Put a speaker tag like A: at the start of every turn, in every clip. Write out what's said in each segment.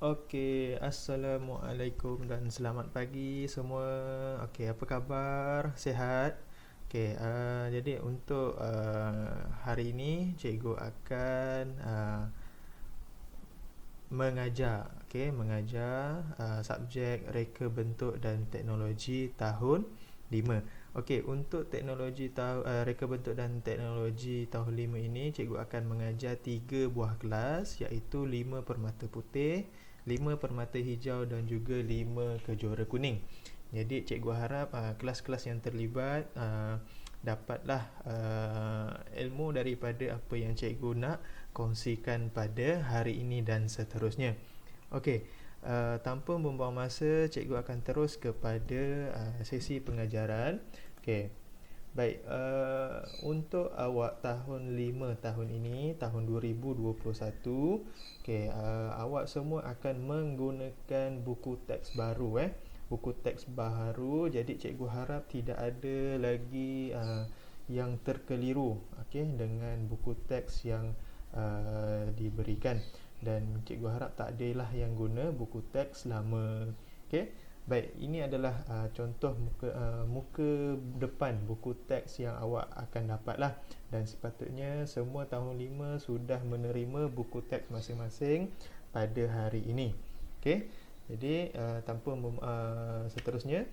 A: Okey, Assalamualaikum dan selamat pagi semua. Okey, apa khabar? Sihat? Okey, jadi untuk hari ini cikgu akan mengajar, okey, mengajar subjek reka bentuk dan teknologi tahun 5. Okey, untuk teknologi reka bentuk dan teknologi tahun 5 ini cikgu akan mengajar 3 buah kelas, iaitu 5 permata putih, 5 permata hijau dan juga 5 kejora kuning. Jadi cikgu harap kelas-kelas yang terlibat dapatlah ilmu daripada apa yang cikgu nak kongsikan pada hari ini dan seterusnya. Okey, tanpa membuang masa, cikgu akan terus kepada sesi pengajaran. Okey, baik, untuk awak tahun 5 tahun ini, tahun 2021, okey, awak semua akan menggunakan buku teks baru, buku teks baru. Jadi cikgu harap tidak ada lagi yang terkeliru, okey, dengan buku teks yang diberikan, dan cikgu harap tak adalah yang guna buku teks lama. Okey, baik, ini adalah contoh muka depan buku teks yang awak akan dapatlah, dan sepatutnya semua tahun 5 sudah menerima buku teks masing-masing pada hari ini. Okey, jadi tanpa seterusnya,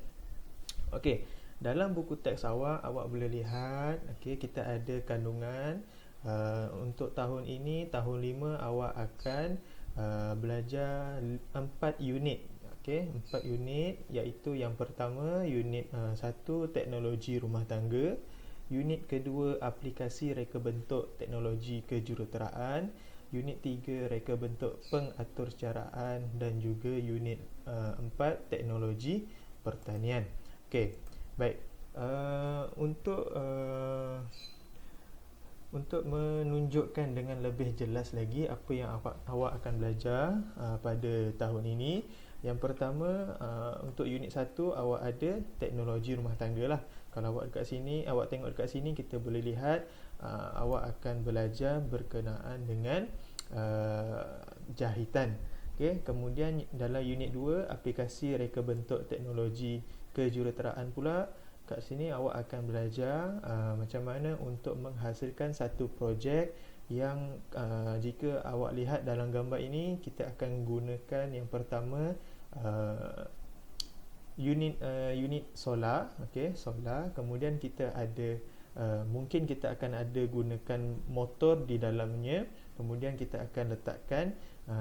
A: okey, dalam buku teks awak boleh lihat, okey, kita ada kandungan. Untuk tahun ini, tahun 5, awak akan belajar 4 unit. Okey, 4 unit, iaitu yang pertama unit 1 teknologi rumah tangga, unit kedua aplikasi reka bentuk teknologi kejuruteraan, unit 3 reka bentuk pengaturcaraan, dan juga unit 4 teknologi pertanian. Okey, baik, untuk menunjukkan dengan lebih jelas lagi apa yang awak akan belajar pada tahun ini, yang pertama, untuk unit 1 awak ada teknologi rumah tangga lah. Kalau awak tengok dekat sini, kita boleh lihat awak akan belajar berkenaan dengan jahitan. Okay. Kemudian dalam unit 2 aplikasi reka bentuk teknologi kejuruteraan pula, kat sini awak akan belajar macam mana untuk menghasilkan satu projek yang jika awak lihat dalam gambar ini, kita akan gunakan yang pertama unit solar, okey, solar. Kemudian kita ada mungkin kita akan ada gunakan motor di dalamnya. Kemudian kita akan letakkan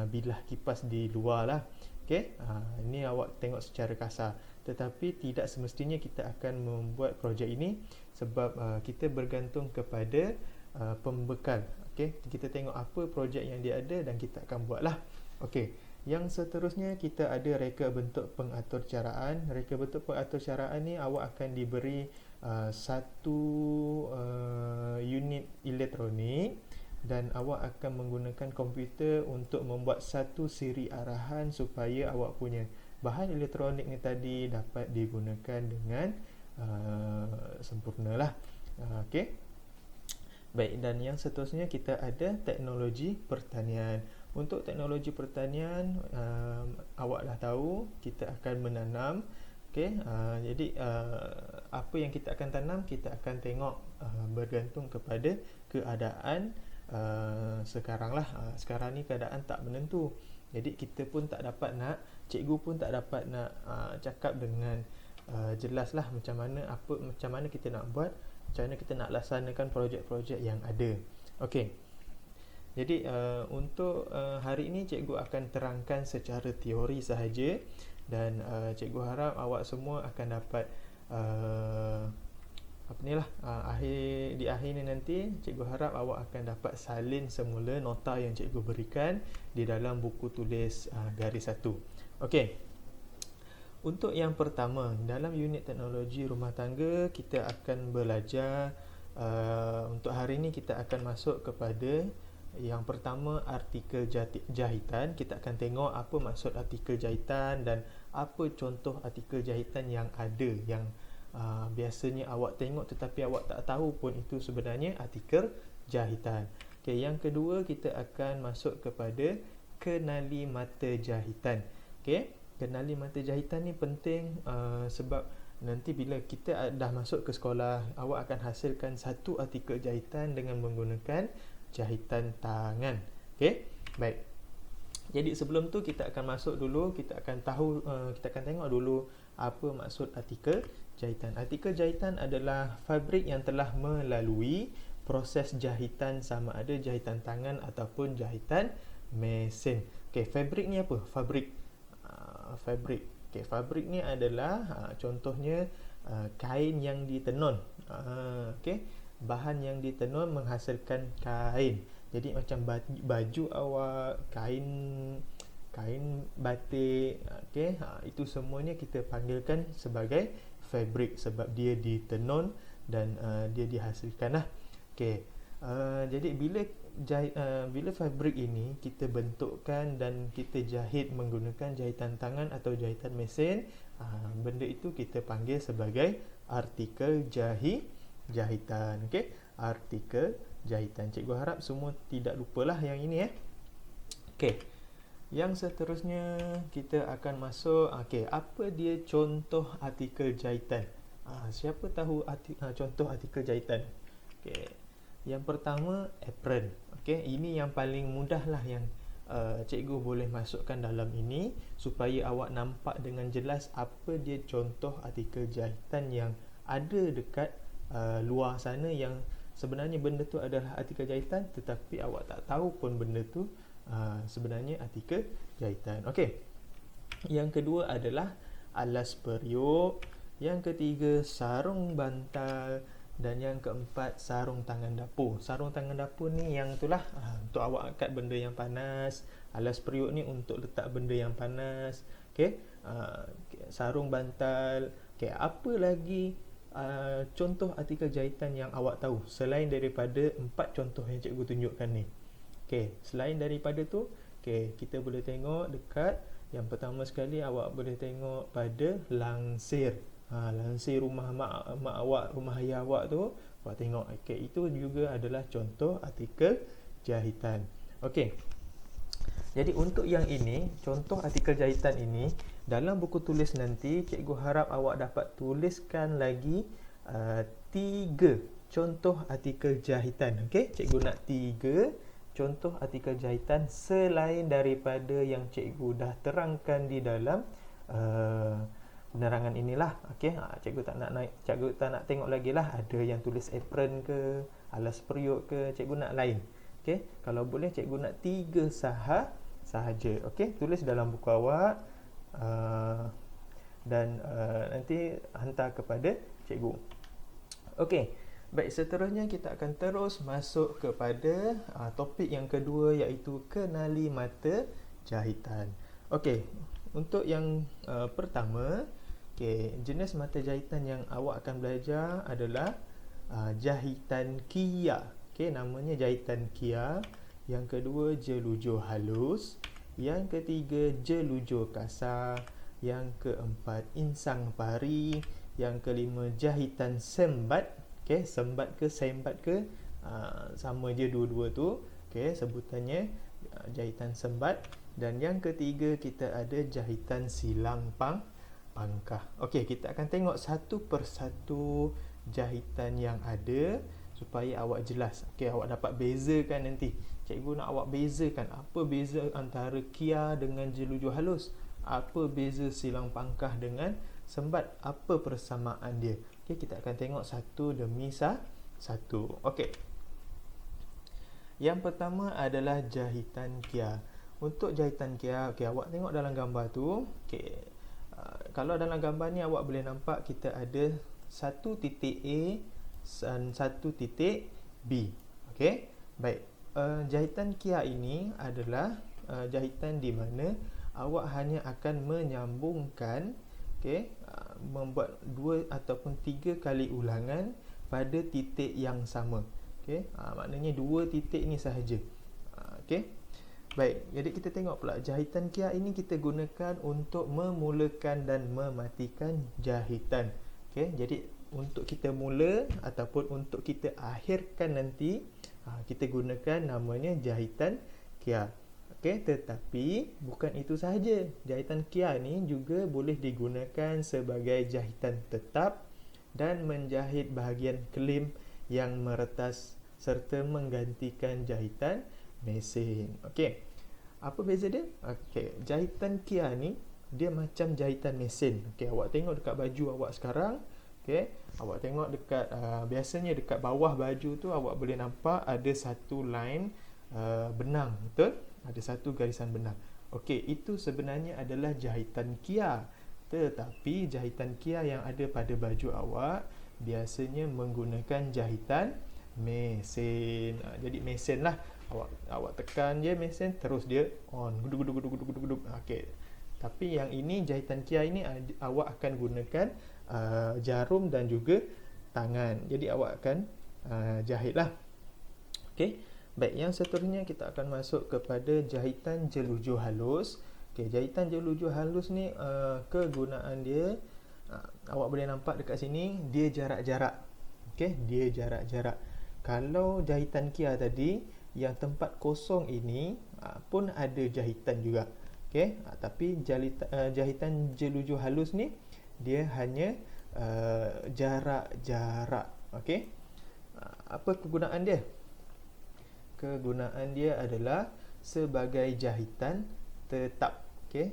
A: bilah kipas di luar lah. Okey, ini awak tengok secara kasar. Tetapi tidak semestinya kita akan membuat projek ini, sebab kita bergantung kepada pembekal. Okey, kita tengok apa projek yang dia ada dan kita akan buatlah. Okey, yang seterusnya kita ada reka bentuk pengaturcaraan. Reka bentuk pengaturcaraan ni awak akan diberi satu unit elektronik, dan awak akan menggunakan komputer untuk membuat satu siri arahan supaya awak punya bahan elektronik ni tadi dapat digunakan dengan sempurna lah. Okey, baik, dan yang seterusnya kita ada teknologi pertanian. Untuk teknologi pertanian, awak dah tahu kita akan menanam. Okey, jadi apa yang kita akan tanam, kita akan tengok bergantung kepada keadaan sekarang lah. Sekarang ni keadaan tak menentu, jadi kita pun tak dapat nak, cikgu pun tak dapat nak cakap dengan jelas lah macam mana kita nak buat, macam mana kita nak laksanakan projek-projek yang ada. Okey, jadi untuk hari ini cikgu akan terangkan secara teori sahaja, dan cikgu harap awak semua akan dapat di akhir ni nanti, cikgu harap awak akan dapat salin semula nota yang cikgu berikan di dalam buku tulis garis 1. Okey, untuk yang pertama, dalam unit teknologi rumah tangga, kita akan belajar untuk hari ini kita akan masuk kepada yang pertama, artikel jahitan. Kita akan tengok apa maksud artikel jahitan dan apa contoh artikel jahitan yang ada, yang biasanya awak tengok tetapi awak tak tahu pun itu sebenarnya artikel jahitan. Okay, yang kedua, kita akan masuk kepada kenali mata jahitan. Okey, kenali mata jahitan ni penting sebab nanti bila kita dah masuk ke sekolah, awak akan hasilkan satu artikel jahitan dengan menggunakan jahitan tangan. Okey, baik. Jadi sebelum tu kita akan masuk dulu, kita akan tengok dulu apa maksud artikel jahitan. Artikel jahitan adalah fabrik yang telah melalui proses jahitan, sama ada jahitan tangan ataupun jahitan mesin. Okey, fabrik ni apa? Fabrik. Okey, fabrik ni adalah contohnya kain yang ditenun. Okey, bahan yang ditenun menghasilkan kain. Jadi macam baju awak, kain batik, okey, itu semuanya kita panggilkan sebagai fabrik sebab dia ditenun dan dia dihasilkan lah. Okey, jadi bila fabrik ini kita bentukkan dan kita jahit menggunakan jahitan tangan atau jahitan mesin, benda itu kita panggil sebagai artikel jahitan. Okey, artikel jahitan. Cikgu harap semua tidak lupalah yang ini. Okey, yang seterusnya kita akan masuk. Okey, apa dia contoh artikel jahitan? Siapa tahu contoh artikel jahitan? Okey, yang pertama apron. Okey, ini yang paling mudah lah yang cikgu boleh masukkan dalam ini supaya awak nampak dengan jelas apa dia contoh artikel jahitan yang ada dekat luar sana, yang sebenarnya benda tu adalah artikel jahitan tetapi awak tak tahu pun benda tu sebenarnya artikel jahitan. Okey, yang kedua adalah alas periuk, yang ketiga sarung bantal, dan yang keempat sarung tangan dapur. Sarung tangan dapur ni yang itulah untuk awak angkat benda yang panas. Alas periuk ni untuk letak benda yang panas. Okey, sarung bantal. Okey, apa lagi contoh artikel jahitan yang awak tahu selain daripada 4 contoh yang cikgu tunjukkan ni? Okey, selain daripada tu, okey, kita boleh tengok dekat yang pertama sekali, awak boleh tengok pada langsir. Langsir rumah mak awak, rumah ayah awak tu, awak tengok. Okey, itu juga adalah contoh artikel jahitan. Okey, jadi untuk yang ini, contoh artikel jahitan ini, dalam buku tulis nanti cikgu harap awak dapat tuliskan lagi 3 contoh artikel jahitan. Okey, cikgu nak 3 contoh artikel jahitan selain daripada yang cikgu dah terangkan di dalam penerangan inilah. Okey, cikgu tak nak tengok lagi lah ada yang tulis apron ke, alas periuk ke, cikgu nak lain. Okey, kalau boleh cikgu nak 3 sahaja. Okey, tulis dalam buku awak dan nanti hantar kepada cikgu. Okey, baik, seterusnya kita akan terus masuk kepada topik yang kedua, iaitu kenali mata jahitan. Okey, untuk yang pertama, okey, jenis mata jahitan yang awak akan belajar adalah jahitan kia. Okey, namanya jahitan kia. Yang kedua, jelujur halus. Yang ketiga, jelujur kasar. Yang keempat, insang pari. Yang kelima, jahitan sembat. Okey, sembat ke sembat ke, sama je dua-dua tu. Okey, sebutannya jahitan sembat. Dan yang ketiga, kita ada jahitan silang pangkah. Okey, kita akan tengok satu persatu jahitan yang ada supaya awak jelas. Okey, awak dapat bezakan nanti. Cikgu nak awak bezakan apa beza antara kia dengan jelujur halus, apa beza silang pangkah dengan sembat, apa persamaan dia. Okey, kita akan tengok satu demi satu. Okey, yang pertama adalah jahitan kia. Untuk jahitan kia, okey, awak tengok dalam gambar tu. Okey, kalau dalam gambar ni awak boleh nampak kita ada satu titik A dan satu titik B. Okey, baik. Jahitan kia ini adalah jahitan di mana awak hanya akan menyambungkan, okey, membuat 2 ataupun 3 kali ulangan pada titik yang sama. Okey, maknanya 2 titik ni sahaja. Okey, baik, jadi kita tengok pula jahitan kia ini kita gunakan untuk memulakan dan mematikan jahitan. Okey, jadi untuk kita mula ataupun untuk kita akhirkan nanti, kita gunakan namanya jahitan kia. Okey, tetapi bukan itu sahaja. Jahitan Kia ni juga boleh digunakan sebagai jahitan tetap dan menjahit bahagian klim yang meretas serta menggantikan jahitan mesin. Okey. Apa beza dia? Okey, jahitan Kia ni dia macam jahitan mesin. Okey, awak tengok dekat baju awak sekarang. Okey, awak tengok dekat biasanya dekat bawah baju tu awak boleh nampak ada satu line benang, betul? Ada satu garisan benang. Okey, itu sebenarnya adalah jahitan Kia. Tetapi jahitan Kia yang ada pada baju awak biasanya menggunakan jahitan mesin. Jadi mesin lah. Awak tekan je mesin, terus dia on. Guduk guduk guduk guduk guduk. Okey. Tapi yang ini jahitan Kia ini awak akan gunakan jarum dan juga tangan. Jadi awak akan jahitlah. Okey. Baik, yang seterusnya kita akan masuk kepada jahitan jeluju halus. Okey, jahitan jeluju halus ni kegunaan dia awak boleh nampak dekat sini, dia jarak-jarak. Okey, dia jarak-jarak. Kalau jahitan Kia tadi yang tempat kosong ini pun ada jahitan juga. Okey, tapi jahitan jeluju halus ni dia hanya jarak-jarak. Okey. Apa kegunaan dia? Kegunaan dia adalah sebagai jahitan tetap. Okey.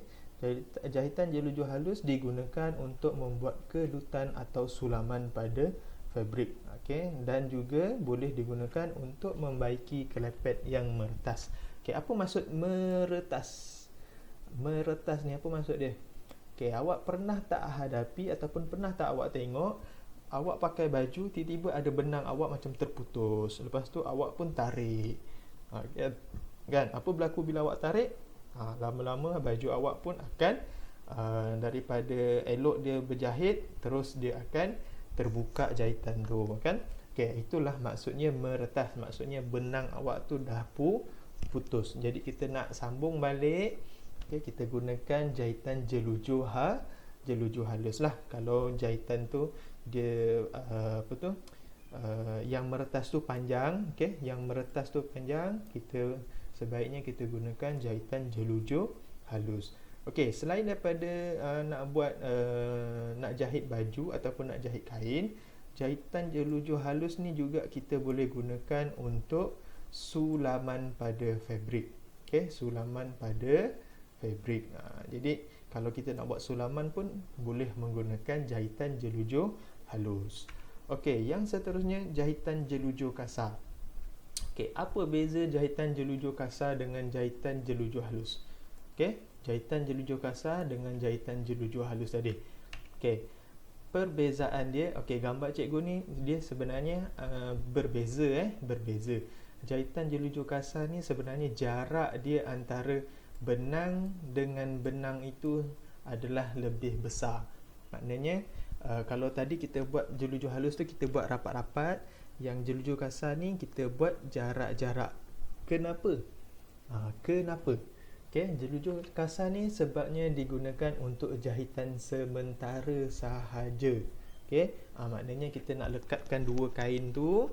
A: Jahitan jeluju halus digunakan untuk membuat kedutan atau sulaman pada fabrik. Okey, dan juga boleh digunakan untuk membaiki kelepet yang meretas. Okey, apa maksud meretas? Meretas ni apa maksud dia? Okey, awak pernah tak hadapi ataupun pernah tak awak tengok awak pakai baju, tiba-tiba ada benang awak macam terputus. Lepas tu awak pun tarik. Kan? Apa berlaku bila awak tarik? Lama-lama baju awak pun akan daripada elok dia berjahit, terus dia akan terbuka jahitan tu, kan? Okey, itulah maksudnya meretas. Maksudnya benang awak tu dah putus. Jadi kita nak sambung balik, okey, kita gunakan jahitan jeluju halus lah. Kalau jahitan tu dia yang meretas tu panjang, okey, yang meretas tu panjang, kita sebaiknya kita gunakan jahitan jeluju halus. Okey, selain daripada nak jahit baju ataupun nak jahit kain, jahitan jeluju halus ni juga kita boleh gunakan untuk sulaman pada fabrik. Okey, sulaman pada fabrik. Jadi kalau kita nak buat sulaman pun boleh menggunakan jahitan jeluju halus. Okey, yang seterusnya jahitan jeluju kasar. Okey, apa beza jahitan jeluju kasar dengan jahitan jeluju halus? Okey, jahitan jeluju kasar dengan jahitan jeluju halus tadi. Okey, perbezaan dia, okey, gambar cikgu ni dia sebenarnya berbeza. Jahitan jeluju kasar ni sebenarnya jarak dia antara benang dengan benang itu adalah lebih besar. Maknanya kalau tadi kita buat jeluju halus tu kita buat rapat-rapat, yang jeluju kasar ni kita buat jarak-jarak. Kenapa? Kenapa? Okey, jeluju kasar ni sebabnya digunakan untuk jahitan sementara sahaja. Okey, maknanya kita nak lekatkan dua kain tu.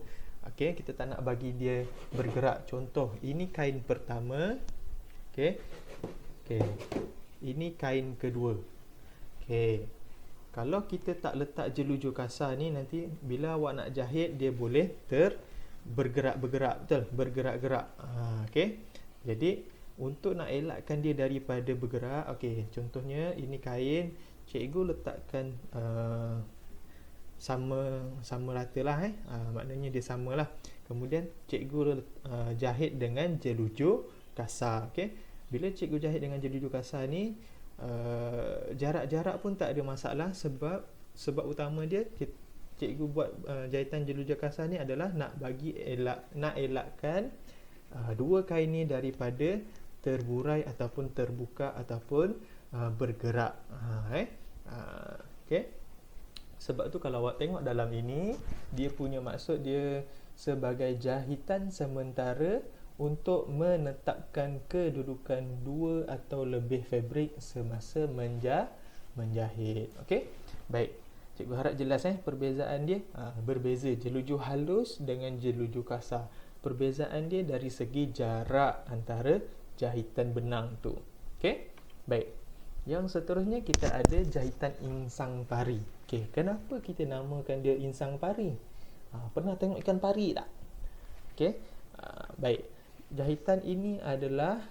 A: Okey, kita tak nak bagi dia bergerak. Contoh, ini kain pertama. Okey. Ini kain kedua. Okey. Kalau kita tak letak jeluju kasar ni, nanti bila awak nak jahit dia boleh bergerak-bergerak, betul? Bergerak-gerak. Okey. Jadi untuk nak elakkan dia daripada bergerak, okey, contohnya ini kain, cikgu letakkan sama ratalah maknanya dia samalah. Kemudian cikgu jahit dengan jeluju kasar. Okey. Bila cikgu jahit dengan jeluju kasar ni, jarak-jarak pun tak ada masalah, sebab utama dia cikgu buat jahitan jeluju kasar ni adalah nak elakkan dua kain ni daripada terburai ataupun terbuka ataupun bergerak. Okey. Sebab tu kalau awak tengok dalam ini, dia punya maksud dia sebagai jahitan sementara untuk menetapkan kedudukan dua atau lebih fabrik semasa menjahit. Okey. Baik. Cikgu harap jelas perbezaan dia. Berbeza jeluju halus dengan jeluju kasar. Perbezaan dia dari segi jarak antara jahitan benang tu. Okey. Baik. Yang seterusnya kita ada jahitan insang pari. Okey, kenapa kita namakan dia insang pari? Pernah tengok ikan pari tak? Okey. Baik. Jahitan ini adalah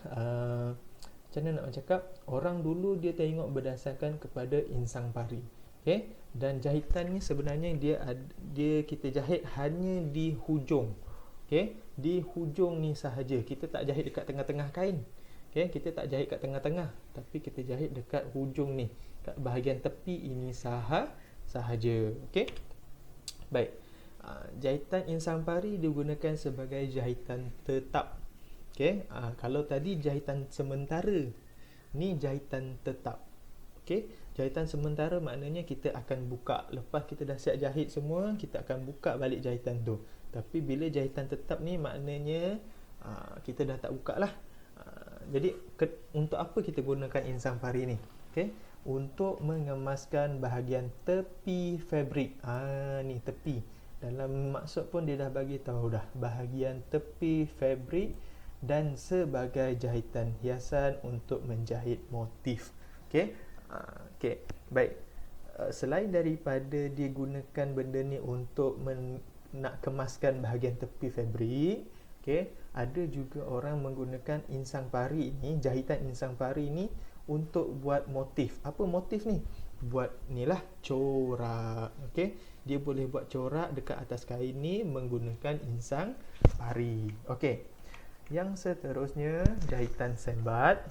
A: macam mana nak cakap, orang dulu dia tengok berdasarkan kepada insang pari. Okey, dan jahitan ni sebenarnya dia kita jahit hanya di hujung. Okey, di hujung ni sahaja. Kita tak jahit dekat tengah-tengah kain. Okey, kita tak jahit kat tengah-tengah, tapi kita jahit dekat hujung ni, kat bahagian tepi ini sahaja. Okey. Baik. Jahitan insang pari digunakan sebagai jahitan tetap. Okey, kalau tadi jahitan sementara, ni jahitan tetap. Okey, jahitan sementara maknanya kita akan buka. Lepas kita dah siap jahit semua, kita akan buka balik jahitan tu. Tapi bila jahitan tetap ni maknanya kita dah tak buka lah. Jadi untuk apa kita gunakan insang pari ni? Okey, untuk mengemaskan bahagian tepi fabrik. Ni tepi. Dalam maksud pun dia dah bagi tahu dah, bahagian tepi fabrik dan sebagai jahitan hiasan untuk menjahit motif. Okey. Okey, baik. Selain daripada digunakan benda ni untuk nak kemaskan bahagian tepi fabrik, okey, ada juga orang menggunakan insang pari ni, jahitan insang pari ni untuk buat motif. Apa motif ni? Buat ni lah, corak. Okey, dia boleh buat corak dekat atas kain ni menggunakan insang pari. Okey. Yang seterusnya jahitan sambat.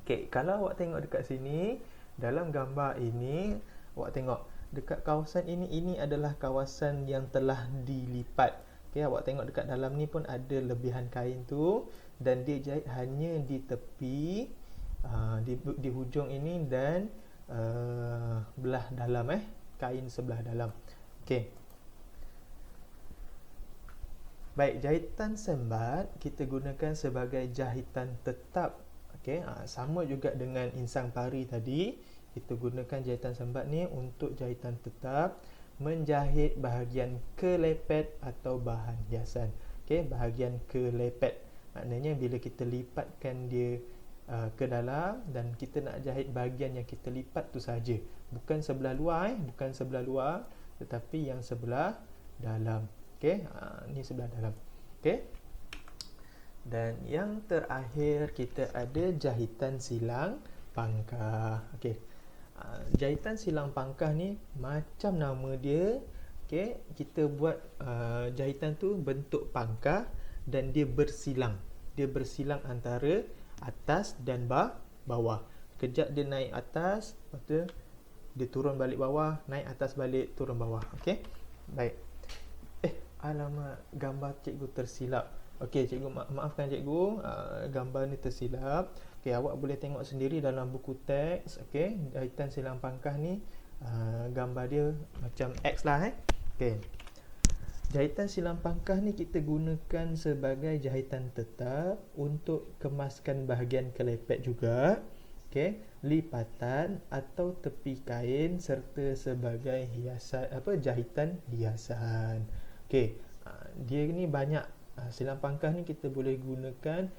A: Okey, kalau awak tengok dekat sini, dalam gambar ini, awak tengok dekat kawasan ini adalah kawasan yang telah dilipat. Okey, awak tengok dekat dalam ni pun ada lebihan kain tu, dan dia jahit hanya di tepi, di hujung ini dan belah dalam kain sebelah dalam. Okey. Baik, jahitan sambat kita gunakan sebagai jahitan tetap. Okey, sama juga dengan insang pari tadi, kita gunakan jahitan sambat ni untuk jahitan tetap, menjahit bahagian kelepet atau bahan hiasan. Okey, bahagian kelepet maknanya bila kita lipatkan dia ke dalam dan kita nak jahit bahagian yang kita lipat tu saja, bukan sebelah luar bukan sebelah luar, tetapi yang sebelah dalam. Okey, ni sebelah dalam. Okey. Dan yang terakhir kita ada jahitan silang pangkah. Okey. Jahitan silang pangkah ni macam nama dia, okey, kita buat jahitan tu bentuk pangkah dan dia bersilang. Dia bersilang antara atas dan bawah. Kejap dia naik atas, lepas tu dia turun balik bawah, naik atas balik, turun bawah. Okey. Baik. Alamak, gambar cikgu tersilap. Okey, cikgu maafkan cikgu, gambar ni tersilap. Okey, awak boleh tengok sendiri dalam buku teks. Okey, jahitan silang pangkah ni gambar dia macam X lah. Okey. Jahitan silang pangkah ni kita gunakan sebagai jahitan tetap untuk kemaskan bahagian kelepet juga. Okey, lipatan atau tepi kain serta sebagai hiasan, jahitan hiasan. Okey, dia ni banyak. Silang pangkah ni kita boleh gunakan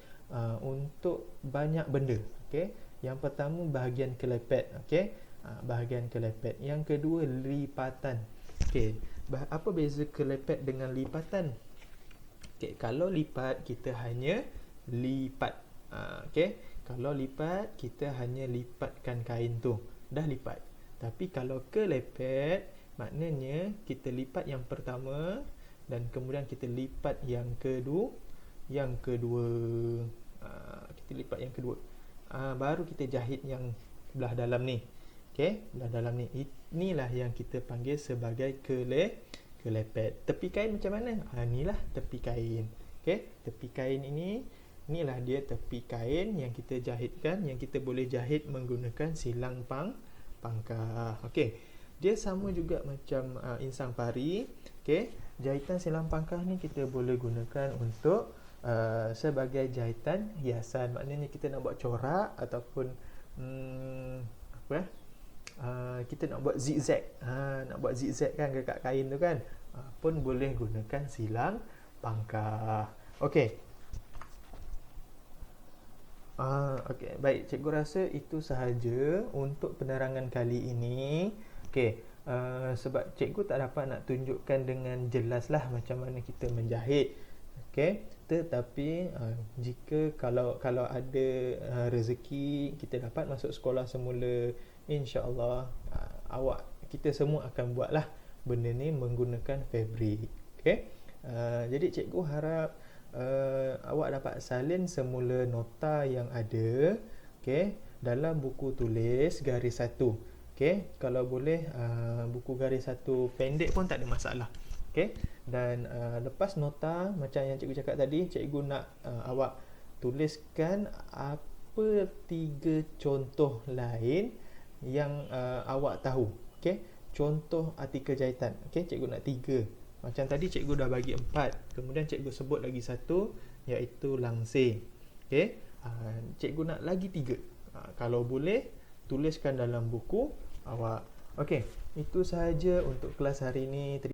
A: untuk banyak benda. Okey, yang pertama bahagian kelepet. Okey, bahagian kelepet. Yang kedua lipatan. Okey, apa beza kelepet dengan lipatan? Okey, kalau lipat kita hanya lipat. Okey, kalau lipat kita hanya lipatkan kain tu, dah lipat. Tapi kalau kelepet maknanya kita lipat yang pertama dan kemudian kita lipat yang kedua, kita lipat yang kedua, baru kita jahit yang belah dalam ni. Okey, belah dalam ni, inilah yang kita panggil sebagai kelepet. Tepi kain macam mana? Inilah tepi kain. Okey, tepi kain inilah dia tepi kain yang kita jahitkan, yang kita boleh jahit menggunakan silang pangkah. Okey, dia sama juga macam insang pari. Okey, jahitan silang pangkah ni kita boleh gunakan untuk sebagai jahitan hiasan. Maknanya kita nak buat corak ataupun kita nak buat zigzag. Nak buat zigzag kan dekat kain tu kan, pun boleh gunakan silang pangkah. Okey. Okey, baik. Cikgu rasa itu sahaja untuk penerangan kali ini. Okey, sebab cikgu tak dapat nak tunjukkan dengan jelaslah macam mana kita menjahit. Okey, tetapi jika kalau ada rezeki kita dapat masuk sekolah semula, insya-Allah kita semua akan buatlah benda ni menggunakan fabric. Okey. Jadi cikgu harap awak dapat salin semula nota yang ada, okey, dalam buku tulis garis 1. Okey, kalau boleh buku garis 1 pendek pun tak ada masalah. Okey, dan lepas nota macam yang cikgu cakap tadi, cikgu nak awak tuliskan apa 3 contoh lain yang awak tahu. Okey, contoh artikel jahitan. Okey, cikgu nak 3. Macam tadi cikgu dah bagi 4. Kemudian cikgu sebut lagi 1, iaitu langsir. Okey, cikgu nak lagi 3. Kalau boleh tuliskan dalam buku awak. Okey, itu sahaja untuk kelas hari ini.